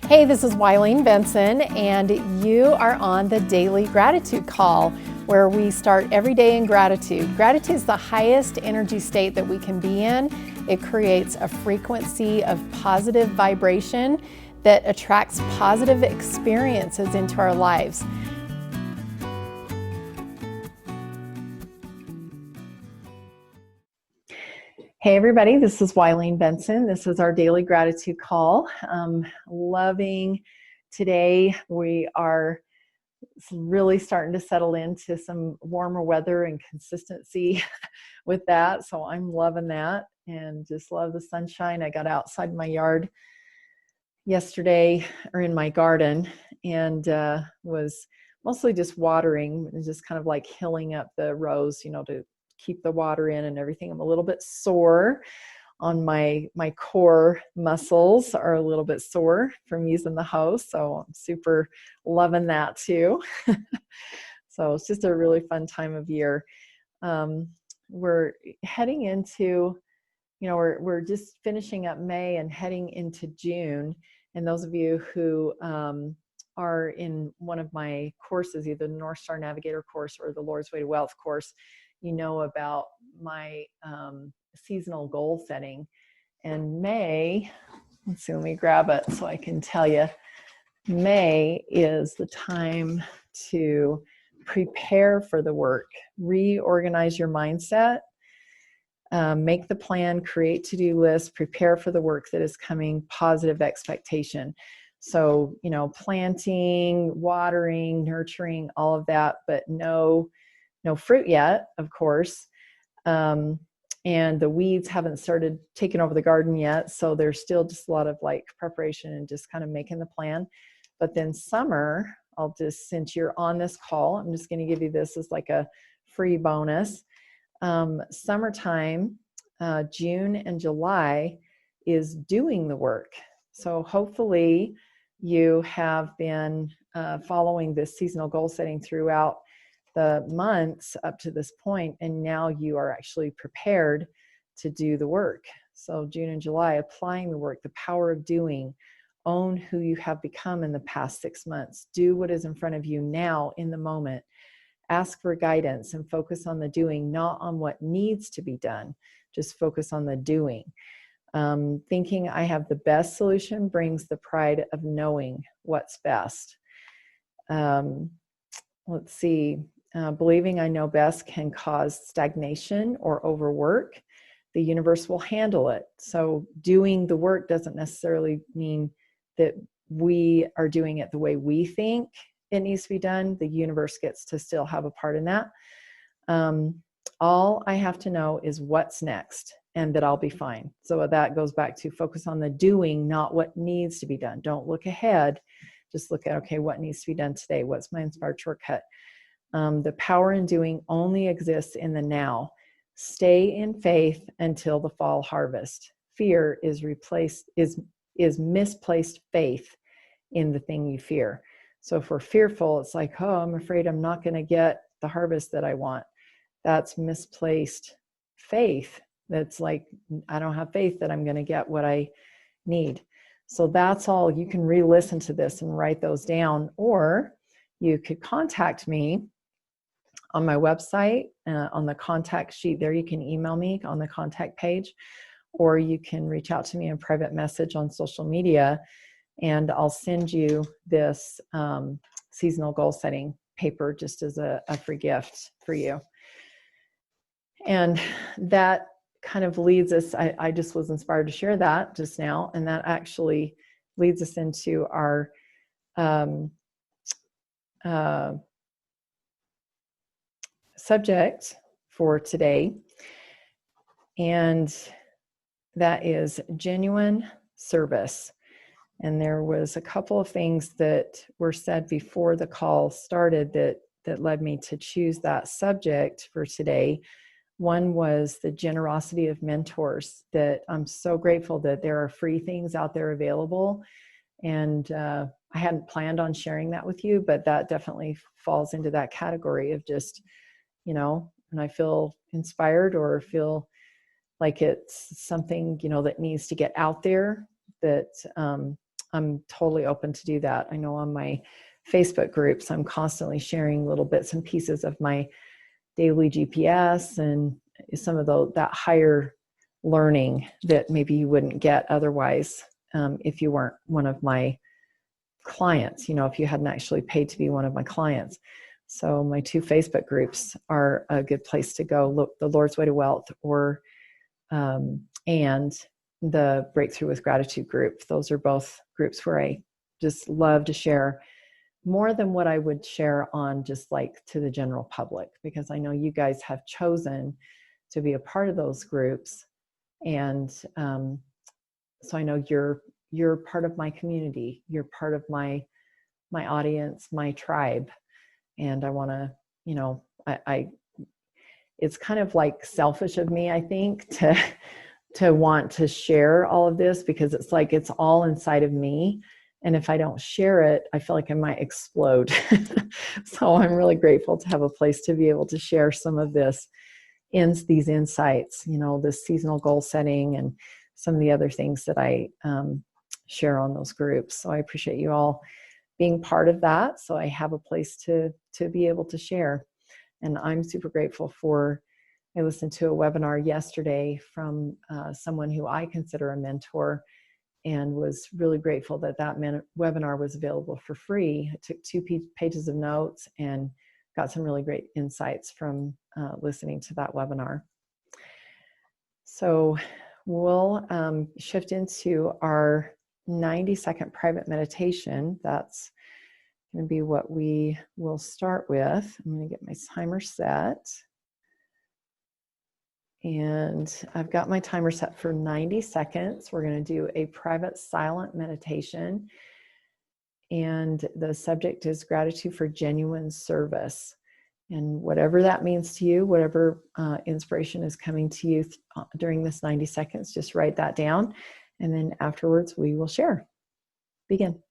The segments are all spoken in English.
Hey, this is Wileen Benson, and you are on the Daily Gratitude Call, where we start every day in gratitude. Gratitude is the highest energy state that we can be in. It creates a frequency of positive vibration that attracts positive experiences into our lives. Hey everybody, this is Wileen Benson. This is our Daily Gratitude Call. Loving today. We are really starting to settle into some warmer weather and consistency with that. So I'm loving that and just love the sunshine. I got outside my yard yesterday, or in my garden, and was mostly just watering and just kind of like hilling up the rows, to keep the water in and everything. I'm a little bit sore on my core muscles are a little bit sore from using the hose. So I'm super loving that too. So it's just a really fun time of year. We're heading into, we're just finishing up May and heading into June. And those of you who are in one of my courses, either the North Star Navigator course or the Lord's Way to Wealth course, you know about my seasonal goal setting. And May, let's see, let me grab it so I can tell you. May is the time to prepare for the work, reorganize your mindset, make the plan, create to-do lists, prepare for the work that is coming, positive expectation. So, planting, watering, nurturing, all of that, but no fruit yet, of course. And the weeds haven't started taking over the garden yet. So there's still just a lot of preparation and just kind of making the plan. But then summer, since you're on this call, I'm just going to give you this as like a free bonus. Summertime, June and July is doing the work. So hopefully you have been following this seasonal goal setting throughout the months up to this point, and now you are actually prepared to do the work. So June and July, applying the work, the power of doing, own who you have become in the past 6 months, do what is in front of you now in the moment, ask for guidance and focus on the doing, not on what needs to be done, just focus on the doing. Thinking I have the best solution brings the pride of knowing what's best. Let's see. Believing I know best can cause stagnation or overwork. The universe will handle it. So doing the work doesn't necessarily mean that we are doing it the way we think it needs to be done. The universe gets to still have a part in that. All I have to know is what's next and that I'll be fine. So that goes back to focus on the doing, not what needs to be done. Don't look ahead. Just look at, okay, what needs to be done today? What's my inspired shortcut? The power in doing only exists in the now. Stay in faith until the fall harvest. Fear is misplaced faith in the thing you fear. So if we're fearful, it's like, oh, I'm afraid I'm not going to get the harvest that I want. That's misplaced faith. That's like, I don't have faith that I'm going to get what I need. So that's all. You can re-listen to this and write those down, or you could contact me on my website, on the contact sheet there. You can email me on the contact page, or you can reach out to me in private message on social media, and I'll send you this seasonal goal setting paper just as a free gift for you. And that kind of leads us, I just was inspired to share that just now, and that actually leads us into our subject for today, and that is genuine service. And there was a couple of things that were said before the call started that led me to choose that subject for today. One was the generosity of mentors, that I'm so grateful that there are free things out there available. And I hadn't planned on sharing that with you, but that definitely falls into that category of just, when I feel inspired or feel like it's something, that needs to get out there, that I'm totally open to do that. I know on my Facebook groups, I'm constantly sharing little bits and pieces of my daily GPS and some of that higher learning that maybe you wouldn't get otherwise if you weren't one of my clients, if you hadn't actually paid to be one of my clients. So my 2 Facebook groups are a good place to go. Look, the Lord's Way to Wealth and the Breakthrough with Gratitude group. Those are both groups where I just love to share more than what I would share on just like to the general public, because I know you guys have chosen to be a part of those groups. And so I know you're part of my community. You're part of my audience, my tribe. And I want to, I it's kind of like selfish of me, I think, to want to share all of this, because it's like it's all inside of me. And if I don't share it, I feel like I might explode. So I'm really grateful to have a place to be able to share some of these insights, this seasonal goal setting and some of the other things that I share on those groups. So I appreciate you all being part of that. So I have a place to be able to share. And I'm super grateful I listened to a webinar yesterday from someone who I consider a mentor, and was really grateful that webinar was available for free. I took 2 pages of notes and got some really great insights from listening to that webinar. So we'll shift into our 90-second private meditation. That's going to be what we will start with. I'm going to get my timer set. And I've got my timer set for 90 seconds. We're going to do a private silent meditation. And the subject is gratitude for genuine service. And whatever that means to you, whatever inspiration is coming to you during this 90 seconds, just write that down. And then afterwards, we will share. Begin.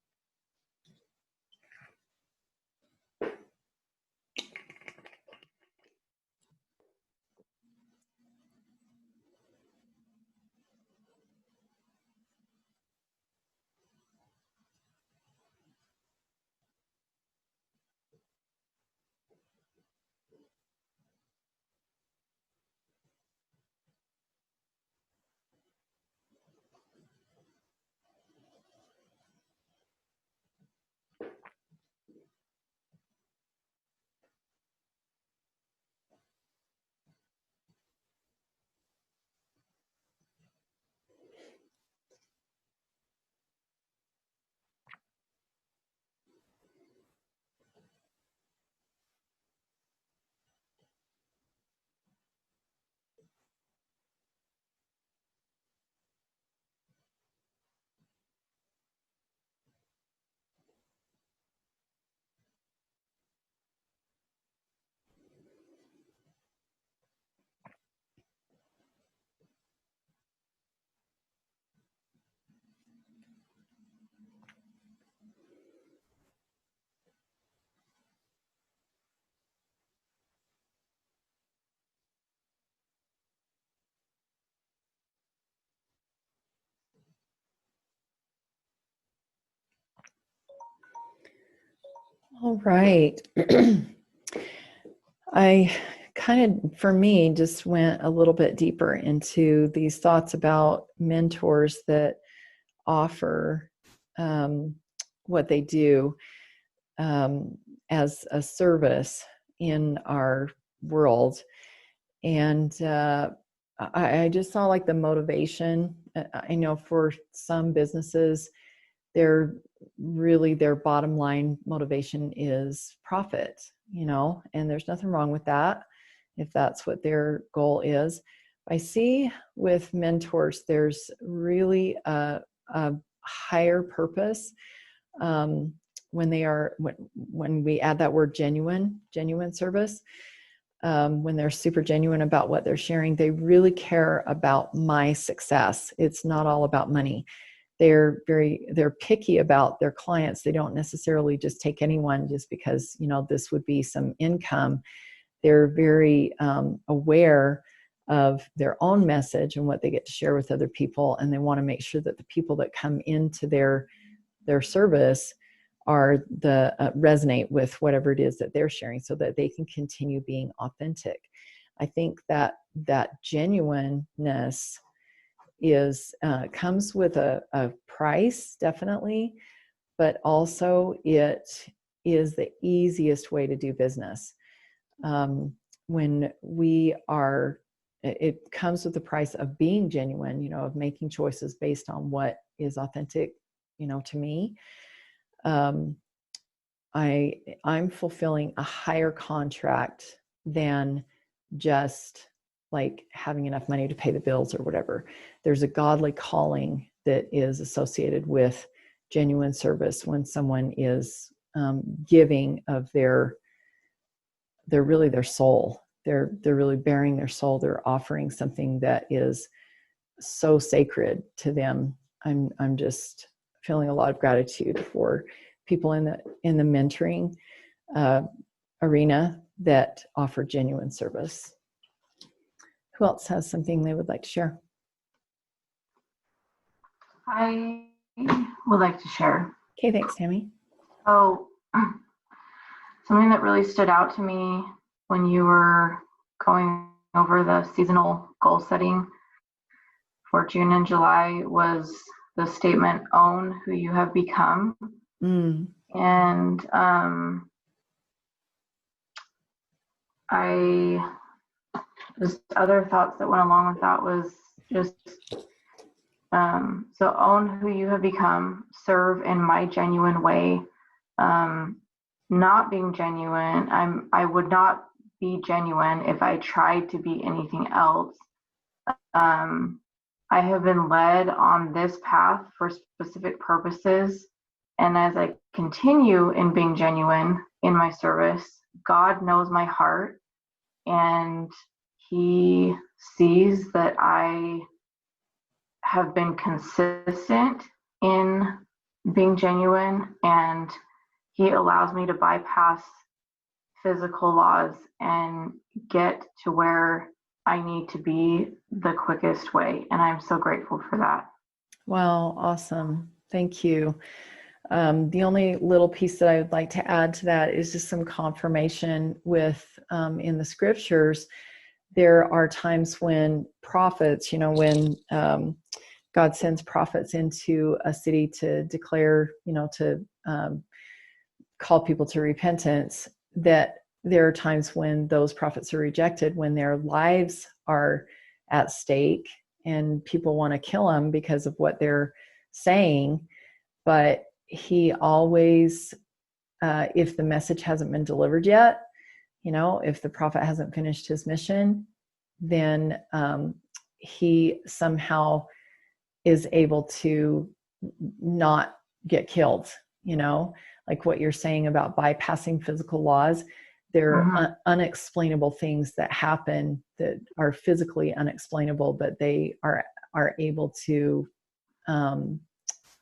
All right. I for me, just went a little bit deeper into these thoughts about mentors that offer what they do as a service in our world. And I just saw like the motivation. I know for some businesses, their bottom line motivation is profit, and there's nothing wrong with that if that's what their goal is. I see with mentors, there's really a higher purpose when we add that word genuine service. When they're super genuine about what they're sharing, they really care about my success. It's not all about money. They're picky about their clients. They don't necessarily just take anyone just because, this would be some income. They're very aware of their own message and what they get to share with other people. And they want to make sure that the people that come into their their service are the resonate with whatever it is that they're sharing, so that they can continue being authentic. I think that genuineness is comes with a price, definitely, but also it is the easiest way to do business. When we are, it comes with the price of being genuine, of making choices based on what is authentic, to me. I'm fulfilling a higher contract than just like having enough money to pay the bills or whatever. There's a godly calling that is associated with genuine service when someone is giving of their soul. They're really bearing their soul. They're offering something that is so sacred to them. I'm just feeling a lot of gratitude for people in the mentoring arena that offer genuine service. Who else has something they would like to share? I would like to share. Okay, thanks, Tammy. Oh, something that really stood out to me when you were going over the seasonal goal setting for June and July was the statement, own who you have become. And just other thoughts that went along with that was just, so own who you have become, serve in my genuine way. Not being genuine, I would not be genuine if I tried to be anything else. I have been led on this path for specific purposes, and as I continue in being genuine in my service, God knows my heart, and He sees that I have been consistent in being genuine, and He allows me to bypass physical laws and get to where I need to be the quickest way. And I'm so grateful for that. Wow, awesome. Thank you. The only little piece that I would like to add to that is just some confirmation with in the scriptures. There are times when prophets, when God sends prophets into a city to declare, to call people to repentance, that there are times when those prophets are rejected, when their lives are at stake and people want to kill them because of what they're saying. But He always, if the message hasn't been delivered yet, if the prophet hasn't finished his mission, then he somehow is able to not get killed, like what you're saying about bypassing physical laws. There are unexplainable things that happen that are physically unexplainable, but they are able to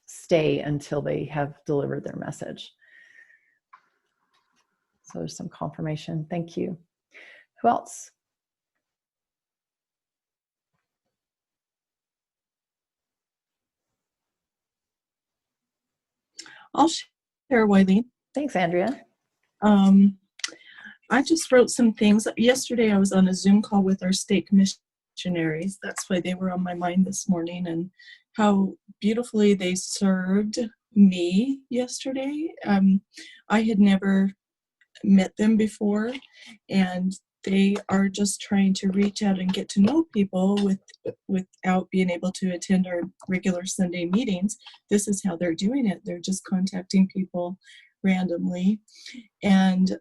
stay until they have delivered their message. So there's some confirmation. Thank you. Who else? I'll share, Wileen. Thanks, Andrea. I just wrote some things. Yesterday I was on a Zoom call with our state missionaries. That's why they were on my mind this morning, and how beautifully they served me yesterday. I had never met them before, and they are just trying to reach out and get to know people without being able to attend our regular Sunday meetings. This is how they're doing it. They're just contacting people randomly. And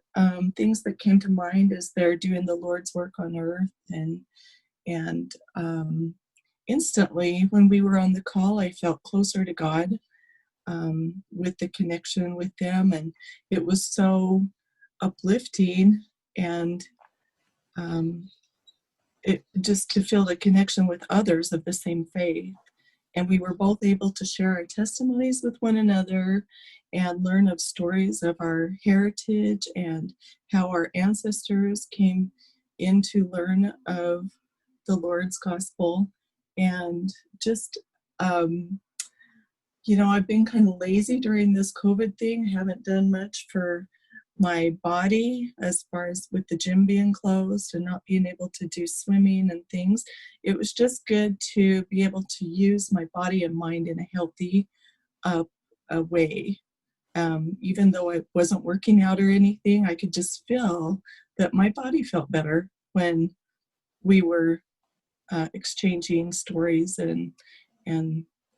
things that came to mind is they're doing the Lord's work on earth. And instantly, when we were on the call, I felt closer to God with the connection with them. And it was so uplifting, and it just to feel the connection with others of the same faith. And we were both able to share our testimonies with one another and learn of stories of our heritage and how our ancestors came in to learn of the Lord's gospel. And just I've been kind of lazy during this COVID thing. I haven't done much for my body as far as with the gym being closed and not being able to do swimming and things. It was just good to be able to use my body and mind in a healthy way. Even though I wasn't working out or anything, I could just feel that my body felt better when we were exchanging stories and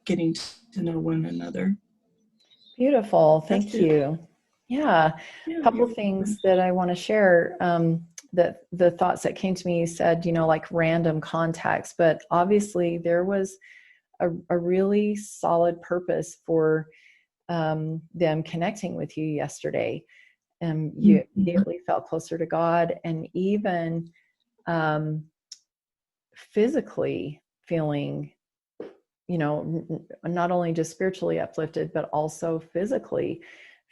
getting to know one another. Beautiful. That's Thank it. you. Yeah. Yeah, A couple you're things welcome. that I want to share. That the thoughts that came to me, you said, like random contacts, but obviously there was a really solid purpose for them connecting with you yesterday. You Mhm. immediately felt closer to God, and even um, physically feeling, not only just spiritually uplifted, but also physically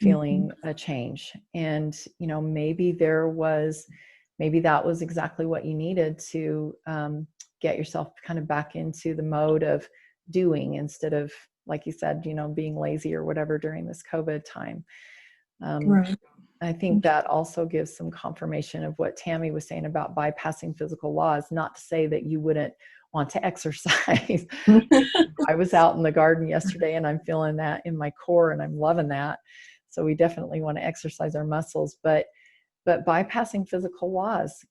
Mhm. feeling a change. And, maybe that was exactly what you needed to get yourself kind of back into the mode of doing instead of, like you said, being lazy or whatever during this COVID time. Right. I think that also gives some confirmation of what Tammy was saying about bypassing physical laws, not to say that you wouldn't want to exercise. I was out in the garden yesterday and I'm feeling that in my core and I'm loving that. So we definitely want to exercise our muscles, but bypassing physical laws,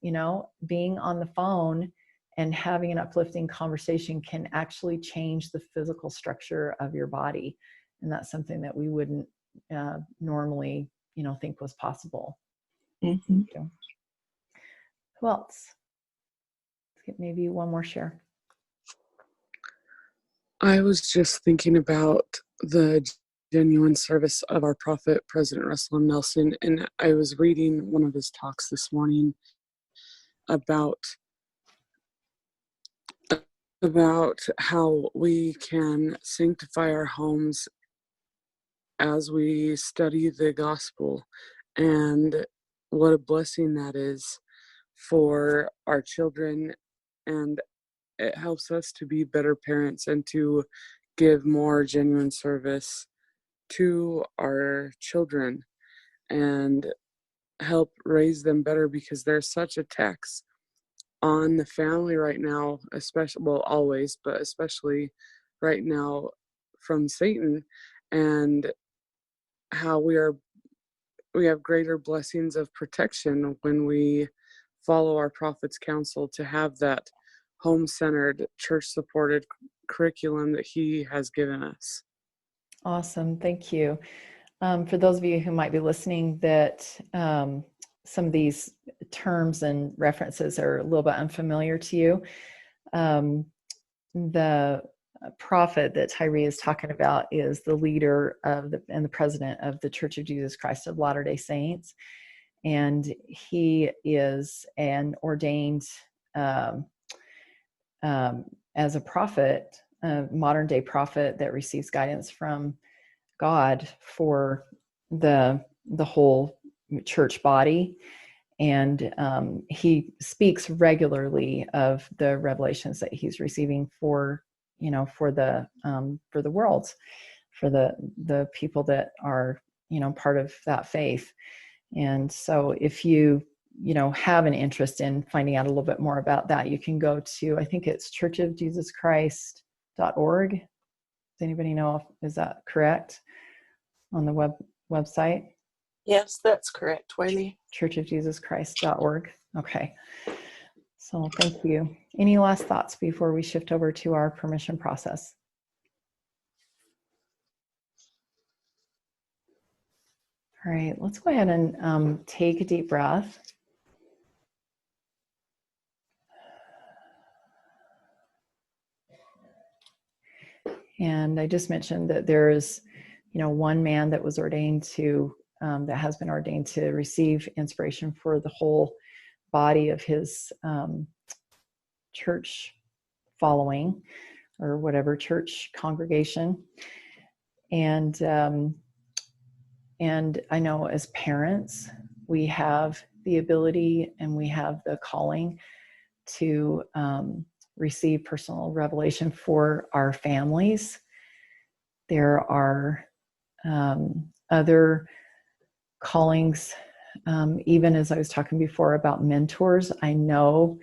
being on the phone and having an uplifting conversation can actually change the physical structure of your body. And that's something that we wouldn't normally, think was possible. Mhm. Who else? Let's get maybe one more share. I was just thinking about the genuine service of our prophet, President Russell M. Nelson, and I was reading one of his talks this morning about how we can sanctify our homes as we study the gospel, and what a blessing that is for our children, and it helps us to be better parents and to give more genuine service to our children and help raise them better, because there's such a tax on the family right now, especially, well, always, but especially right now, from Satan, and how we have greater blessings of protection when we follow our prophet's counsel to have that home-centered, church-supported curriculum that he has given us. Awesome. Thank you. For those of you who might be listening, that some of these terms and references are a little bit unfamiliar to you. The prophet that Tyree is talking about is the leader and the president of the Church of Jesus Christ of Latter-day Saints. And he is an ordained as a prophet, a modern day prophet that receives guidance from God for the whole church body. And he speaks regularly of the revelations that he's receiving for the world, for the people that are part of that faith. And so if you have an interest in finding out a little bit more about that, you can go to, I think it's churchofjesuschrist.org. Does anybody know is that correct on the website? Yes, that's correct, Wiley. churchofjesuschrist.org. Okay. So thank you. Any last thoughts before we shift over to our permission process? All right, let's go ahead and take a deep breath. And I just mentioned that there is, one man that was ordained to, that has been ordained to receive inspiration for the whole body of his church following, or whatever church congregation. And I know as parents, we have the ability and we have the calling to receive personal revelation for our families There are other callings, even as I was talking before about mentors. I know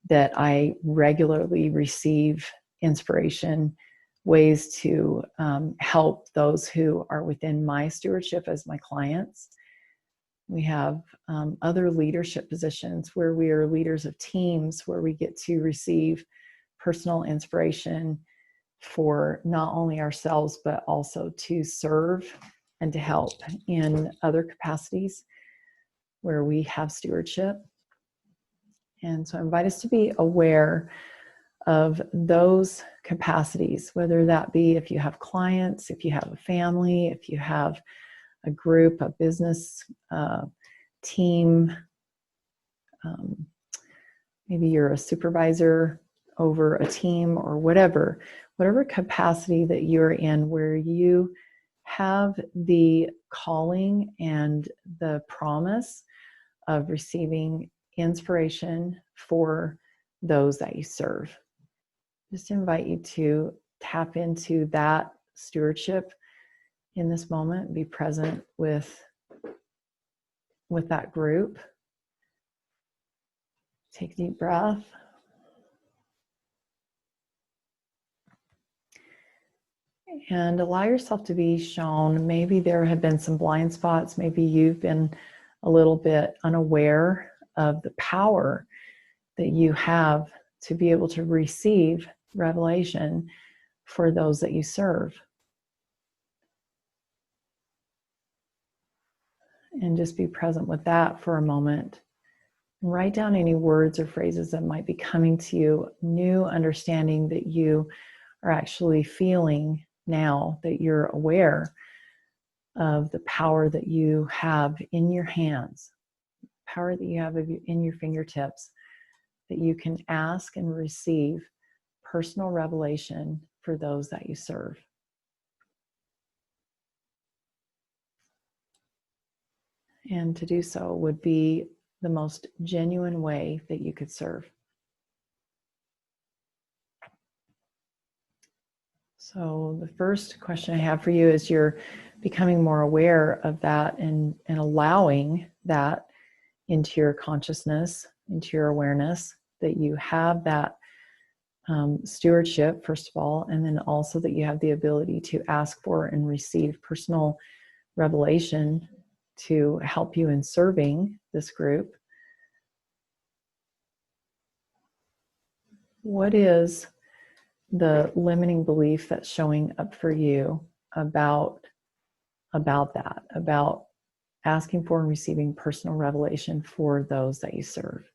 that I regularly receive inspiration, ways to help those who are within my stewardship as my clients. We have other leadership positions where we are leaders of teams, where we get to receive personal inspiration for not only ourselves, but also to serve and to help in other capacities where we have stewardship. And so I invite us to be aware of those capacities, whether that be if you have clients, if you have a family, if you have a group, a business team, maybe you're a supervisor over a team or whatever capacity that you're in, where you have the calling and the promise of receiving inspiration for those that you serve. Just invite you to tap into that stewardship in this moment, be present with that group. Take a deep breath. And allow yourself to be shown. Maybe there have been some blind spots. Maybe you've been a little bit unaware of the power that you have to be able to receive revelation for those that you serve. And just be present with that for a moment. And write down any words or phrases that might be coming to you, new understanding that you are actually feeling now, that you're aware of the power that you have in your hands, power that you have in your fingertips, that you can ask and receive personal revelation for those that you serve. And to do so would be the most genuine way that you could serve. So the first question I have for you is, you're becoming more aware of that and allowing that into your consciousness, into your awareness, that you have that stewardship, first of all, and then also that you have the ability to ask for and receive personal revelation to help you in serving this group. What is the limiting belief that's showing up for you about that, about asking for and receiving personal revelation for those that you serve?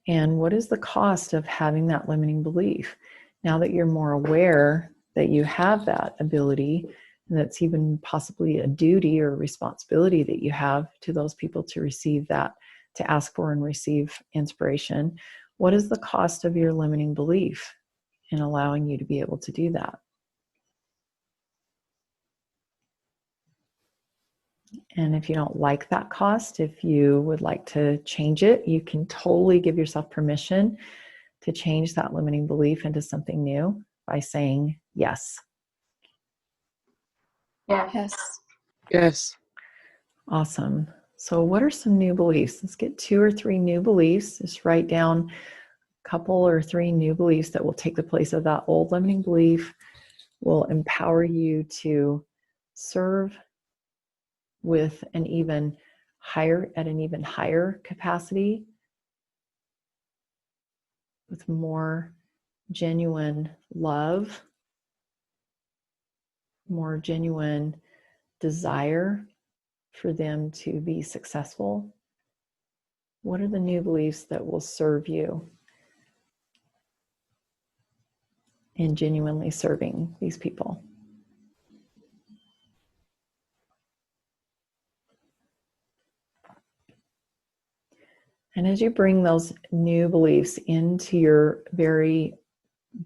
And what is the cost of having that limiting belief? Now that you're more aware that you have that ability, and that's even possibly a duty or responsibility that you have to those people to receive that, to ask for and receive inspiration, what is the cost of your limiting belief in allowing you to be able to do that? And if you don't like that cost, if you would like to change it, you can totally give yourself permission to change that limiting belief into something new by saying yes. Yes. Yes. Awesome. So what are some new beliefs? Let's get 2 or 3 new beliefs. Just write down a couple or 3 new beliefs that will take the place of that old limiting belief, will empower you to serve with an even higher capacity, with more genuine love, more genuine desire for them to be successful. What are the new beliefs that will serve you in genuinely serving these people? And as you bring those new beliefs into your very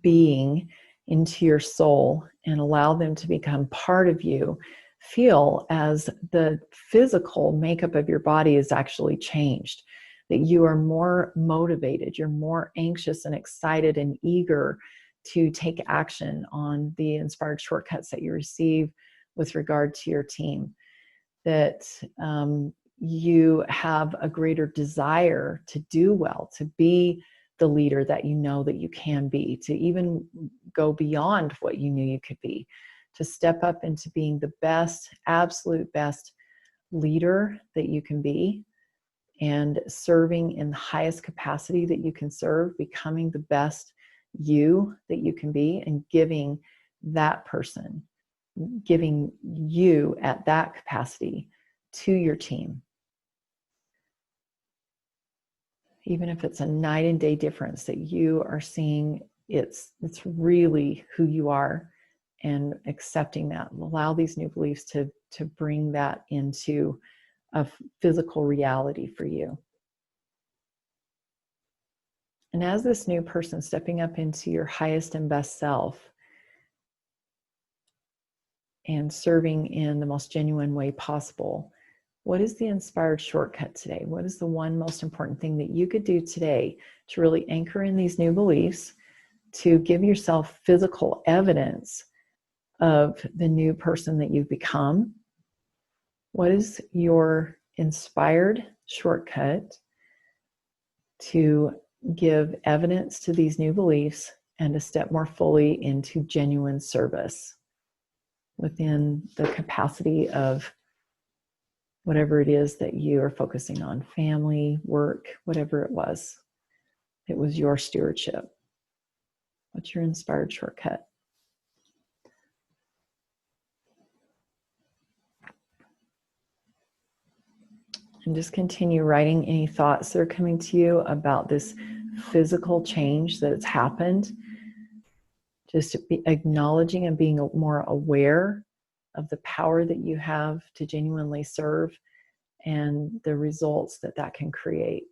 being, into your soul, and allow them to become part of you, feel as the physical makeup of your body is actually changed. that you are more motivated, you're more anxious and excited and eager to take action on the inspired shortcuts that you receive with regard to your team, that you have a greater desire to do well, to be the leader that you know that you can be, to even go beyond what you knew you could be, to step up into being the best, absolute best leader that you can be, and serving in the highest capacity that you can serve, becoming the best you that you can be, and giving that person, giving you at that capacity to your team. Even if it's a night and day difference, that you are seeing it's really who you are, and accepting that. Allow these new beliefs to bring that into a physical reality for you. And as this new person stepping up into your highest and best self and serving in the most genuine way possible, what is the inspired shortcut today? What is the one most important thing that you could do today to really anchor in these new beliefs, to give yourself physical evidence of the new person that you've become? What is your inspired shortcut to give evidence to these new beliefs and to step more fully into genuine service within the capacity of whatever it is that you are focusing on, family, work, whatever it was your stewardship? What's your inspired shortcut? And just continue writing any thoughts that are coming to you about this physical change that has happened. Just be acknowledging and being more aware of the power that you have to genuinely serve and the results that that can create.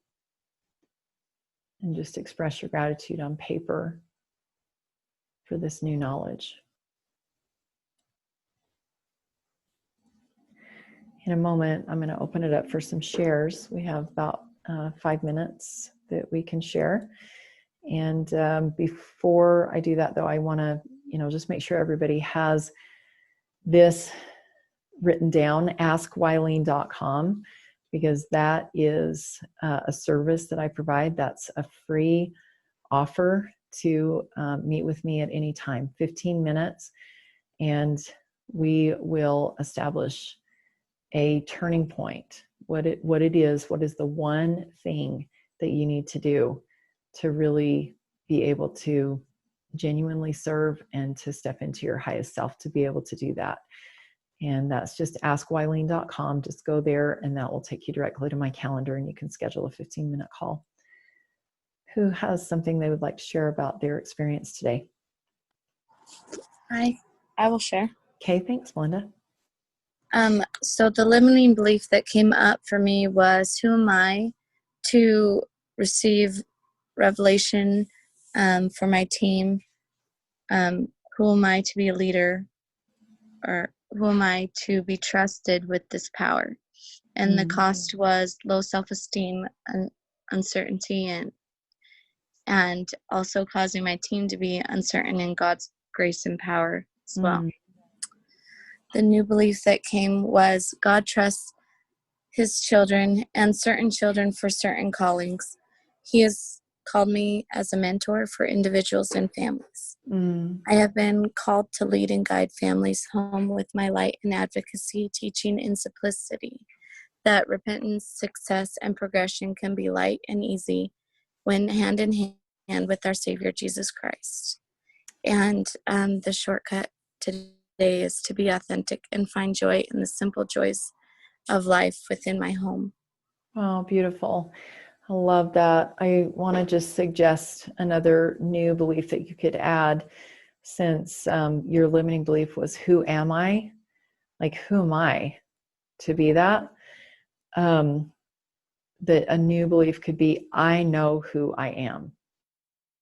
And just express your gratitude on paper for this new knowledge. In a moment, I'm going to open it up for some shares. We have about 5 minutes that we can share. And before I do that, though, I want to, just make sure everybody has this written down, askwylene.com, because that is a service that I provide. That's a free offer to meet with me at any time, 15 minutes, and we will establish a turning point. What is the one thing that you need to do to really be able to genuinely serve and to step into your highest self to be able to do that. And that's just askwylene.com. Just go there and that will take you directly to my calendar and you can schedule a 15-minute call. Who has something they would like to share about their experience today? I will share. Okay, thanks, Melinda. So the limiting belief that came up for me was, who am I to receive revelation for my team? Who am I to be a leader? Or who am I to be trusted with this power? And the cost was low self-esteem and uncertainty, and also causing my team to be uncertain in God's grace and power as well. The new belief that came was, God trusts his children and certain children for certain callings. He has called me as a mentor for individuals and families. I have been called to lead and guide families home with my light and advocacy, teaching in simplicity that repentance, success, and progression can be light and easy when hand in hand with our Savior, Jesus Christ. And the shortcut today is to be authentic and find joy in the simple joys of life within my home. Oh, beautiful. I love that. I want to just suggest another new belief that you could add, since your limiting belief was, who am I? Like, who am I to be that? That a new belief could be, I know who I am,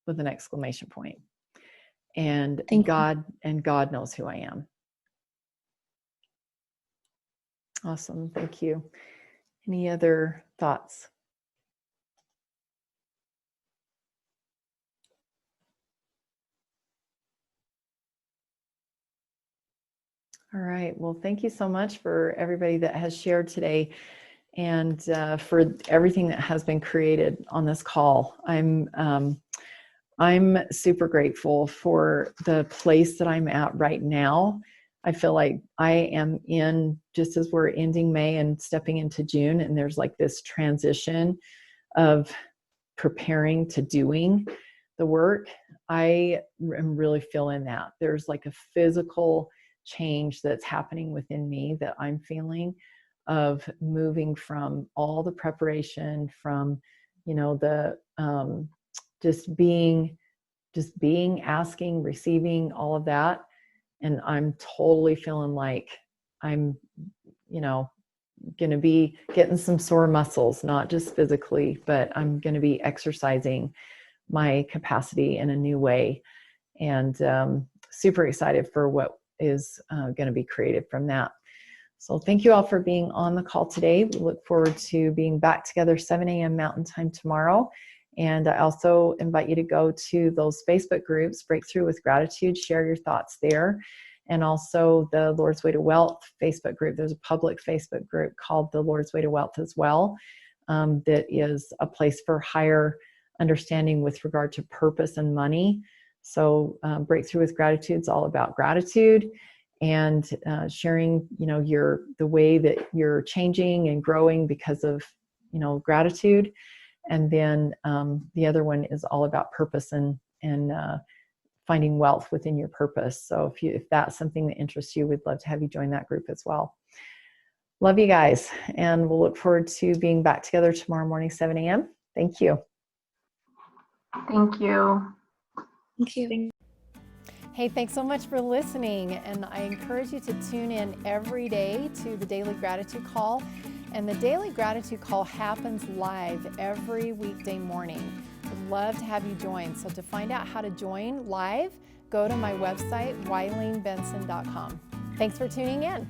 with an exclamation point. And God knows who I am. Awesome. Thank you. Any other thoughts? All right. Well, thank you so much for everybody that has shared today, and for everything that has been created on this call. I'm super grateful for the place that I'm at right now. I feel like I am in, just as we're ending May and stepping into June, and there's like this transition of preparing to doing the work. I am really feeling that. There's like a physical change that's happening within me that I'm feeling, of moving from all the preparation, from, the just being, asking, receiving, all of that. And I'm totally feeling like I'm, going to be getting some sore muscles, not just physically, but I'm going to be exercising my capacity in a new way. And super excited for what is going to be created from that. So thank you all for being on the call today. We look forward to being back together 7 a.m. Mountain Time tomorrow. And I also invite you to go to those Facebook groups, Breakthrough with Gratitude, share your thoughts there. And also the Lord's Way to Wealth Facebook group. There's a public Facebook group called the Lord's Way to Wealth as well. That is a place for higher understanding with regard to purpose and money. So Breakthrough with Gratitude is all about gratitude and sharing, the way that you're changing and growing because of, gratitude. And then the other one is all about purpose and finding wealth within your purpose. So if that's something that interests you, we'd love to have you join that group as well. Love you guys, and we'll look forward to being back together tomorrow morning, 7 a.m. Thank you. Thank you. Thank you. Hey, thanks so much for listening. And I encourage you to tune in every day to the Daily Gratitude Call. And the Daily Gratitude Call happens live every weekday morning. I'd love to have you join. So to find out how to join live, go to my website, WileenBenson.com. Thanks for tuning in.